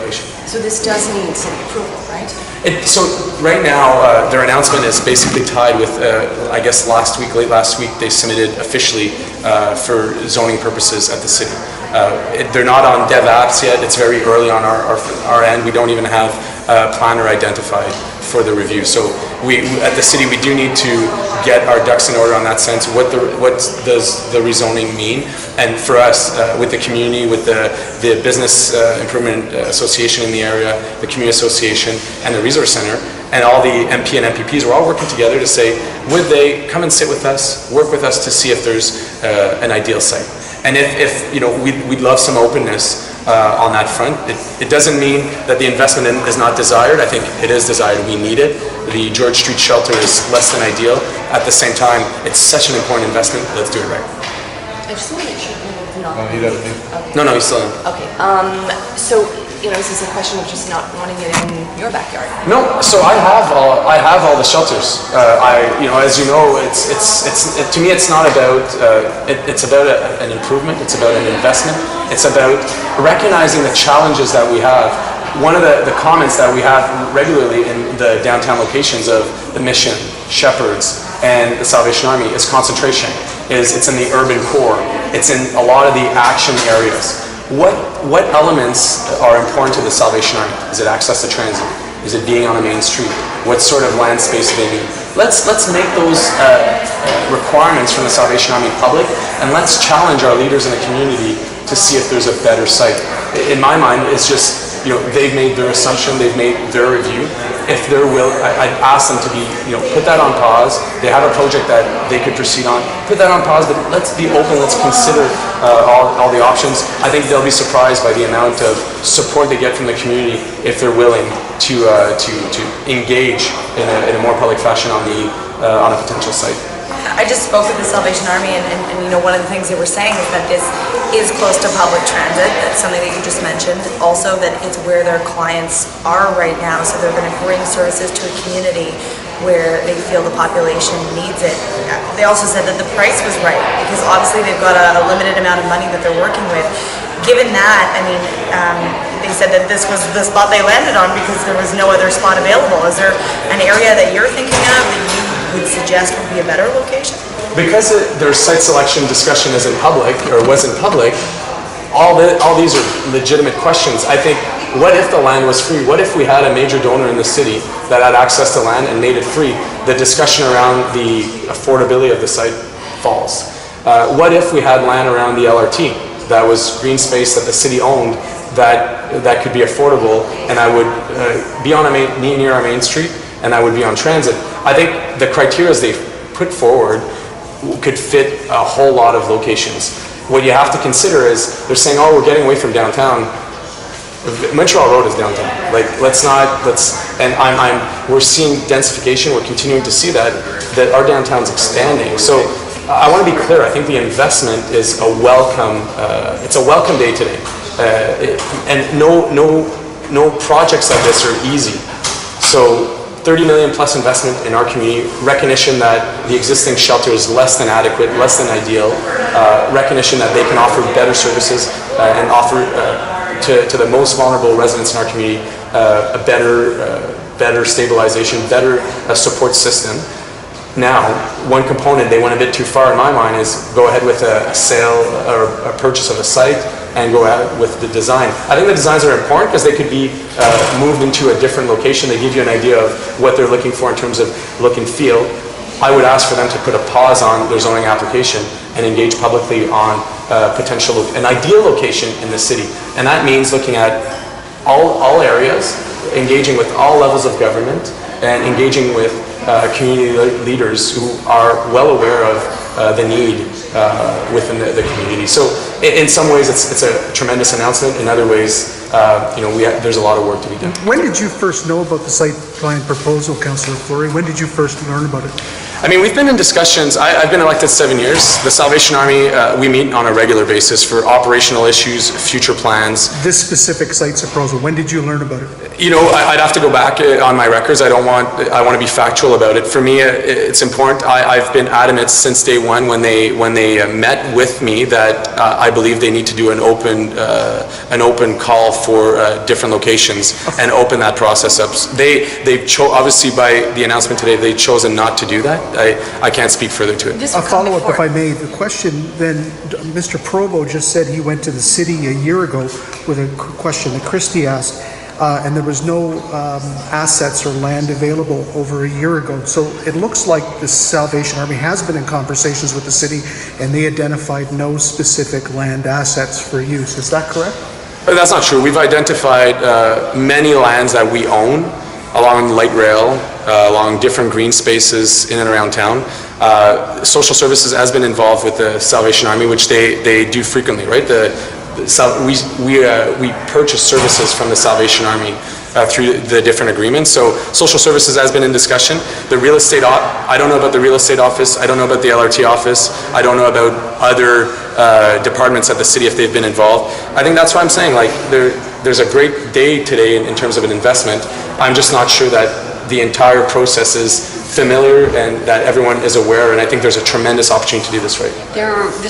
regulation. So this does need city approval, right? So right now, their announcement is basically tied with, I guess late last week, they submitted officially for zoning purposes at the city. They're not on dev apps yet. It's very early on our end. We don't even have a planner identified for the review. So at the city, we do need to get our ducks in order on that sense. What does the rezoning mean? And for us, with the community, with the Business Improvement Association in the area, the Community Association, and the Resource Center, and all the MP and MPPs, we're all working together to say, would they come and sit with us, work with us to see if there's an ideal site? And if you know, we'd love some openness on that front. It doesn't mean that the investment is not desired. I think it is desired. We need it. The George Street shelter is less than ideal. At the same time, it's such an important investment. Let's do it right. I just want to make sure people not. No, he doesn't. Okay. No, he's still in. Okay. So you know, is this a question of just not wanting it in your backyard? No. So I have all the shelters. As you know, to me, it's not about. It's about an improvement. It's about an investment. It's about recognizing the challenges that we have. One of the comments that we have regularly in the downtown locations of the Mission, Shepherds, and the Salvation Army is concentration. It's in the urban core. It's in a lot of the action areas. What elements are important to the Salvation Army? Is it access to transit? Is it being on a main street? What sort of land space do they need? Let's make those requirements from the Salvation Army public, and let's challenge our leaders in the community to see if there's a better site. In my mind, it's just, they've made their assumption, they've made their review. If they're I'd ask them to be, put that on pause. They have a project that they could proceed on. Put that on pause, but let's be open, let's consider all the options. I think they'll be surprised by the amount of support they get from the community if they're willing to engage in a more public fashion on a potential site. I just spoke with the Salvation Army, and one of the things they were saying is that this is close to public transit. That's something that you just mentioned. Also, that it's where their clients are right now, so they're going to bring services to a community where they feel the population needs it. They also said that the price was right, because obviously they've got a limited amount of money that they're working with. Given that, they said that this was the spot they landed on because there was no other spot available. Is there an area that you're thinking of that you would suggest would be a better location? Because their site selection discussion isn't public, or wasn't public, all these are legitimate questions. I think, what if the land was free? What if we had a major donor in the city that had access to land and made it free? The discussion around the affordability of the site falls. What if we had land around the LRT that was green space that the city owned that could be affordable, and I would be on near our main street, and I would be on transit? I think the criteria they've put forward could fit a whole lot of locations. What you have to consider is they're saying, oh, we're getting away from downtown. Montreal Road is downtown. We're seeing densification. We're continuing to see that our downtown's expanding. So I want to be clear. I think the investment is a welcome. It's a welcome day today, and no projects like this are easy. So 30 million plus investment in our community, recognition that the existing shelter is less than adequate, less than ideal, recognition that they can offer better services and offer to the most vulnerable residents in our community a better stabilization, better support system. Now, one component they went a bit too far in my mind is go ahead with a sale or a purchase of a site and go out with the design. I think the designs are important because they could be moved into a different location. They give you an idea of what they're looking for in terms of look and feel. I would ask for them to put a pause on their zoning application and engage publicly on an ideal location in the city. And that means looking at all areas, engaging with all levels of government, and engaging with community leaders who are well aware of the need within the community. So in some ways it's a tremendous announcement. In other ways, there's a lot of work to be done. When did you first know about the site plan proposal, Councilor Fleury? When did you first learn about it? We've been in discussions. I've been elected 7 years. The Salvation Army, we meet on a regular basis for operational issues, future plans. This specific site proposal, when did you learn about it? I'd have to go back on my records. I want to be factual about it. For me, it's important. I've been adamant since day one when they met with me that I believe they need to do an open call for different locations and open that process up. Obviously by the announcement today, they've chosen not to do that. I can't speak further to it. This A will come follow-up, if before- I may. The question then, Mr. Provo just said he went to the city a year ago with a question that Christie asked, and there was no assets or land available over a year ago. So it looks like the Salvation Army has been in conversations with the city, and they identified no specific land assets for use. Is that correct? That's not true. We've identified many lands that we own along light rail, along different green spaces in and around town. Social Services has been involved with the Salvation Army, which they do frequently, right? We purchase services from the Salvation Army through the different agreements. So Social Services has been in discussion. The real estate, I don't know about the real estate office. I don't know about the LRT office. I don't know about other departments at the city if they've been involved. I think that's why I'm saying, like, there's a great day today in terms of an investment. I'm just not sure that the entire process is familiar and that everyone is aware, and I think there's a tremendous opportunity to do this right. This